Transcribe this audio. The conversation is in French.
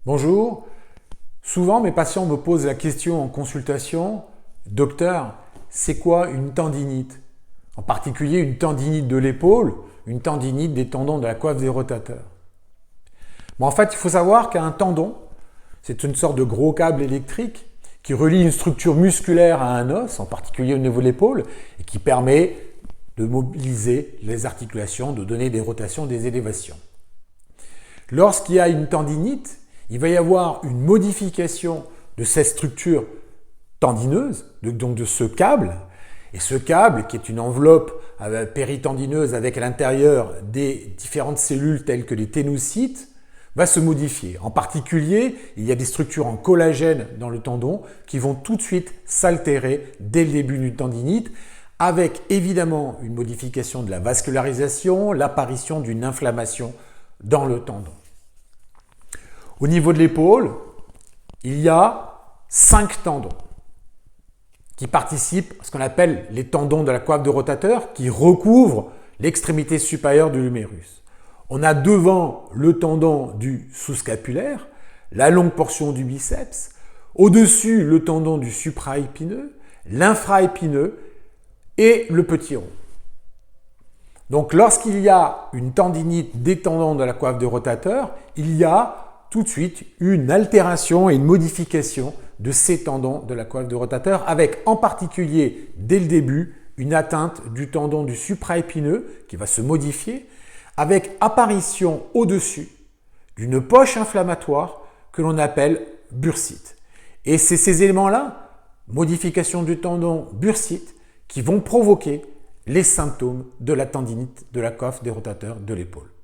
Bonjour, souvent mes patients me posent la question en consultation, docteur, c'est quoi une tendinite? En particulier une tendinite de l'épaule, une tendinite des tendons de la coiffe des rotateurs. En fait, il faut savoir qu'un tendon, c'est une sorte de gros câble électrique qui relie une structure musculaire à un os, en particulier au niveau de l'épaule, et qui permet de mobiliser les articulations, de donner des rotations, des élévations. Lorsqu'il y a une tendinite, il va y avoir une modification de cette structure tendineuse, donc de ce câble, et ce câble, qui est une enveloppe péritendineuse avec à l'intérieur des différentes cellules telles que les ténocytes, va se modifier. En particulier, il y a des structures en collagène dans le tendon qui vont tout de suite s'altérer dès le début d'une tendinite, avec évidemment une modification de la vascularisation, l'apparition d'une inflammation dans le tendon. Au niveau de l'épaule, il y a 5 tendons qui participent à ce qu'on appelle les tendons de la coiffe de rotateur qui recouvrent l'extrémité supérieure de l'humérus. On a devant le tendon du sous-scapulaire, la longue portion du biceps, au-dessus le tendon du supraépineux, l'infraépineux et le petit rond. Donc lorsqu'il y a une tendinite des tendons de la coiffe de rotateur, il y a tout de suite une altération et une modification de ces tendons de la coiffe de rotateur avec en particulier dès le début une atteinte du tendon du supraépineux qui va se modifier avec apparition au-dessus d'une poche inflammatoire que l'on appelle bursite. Et c'est ces éléments-là, modification du tendon bursite, qui vont provoquer les symptômes de la tendinite de la coiffe des rotateurs de l'épaule.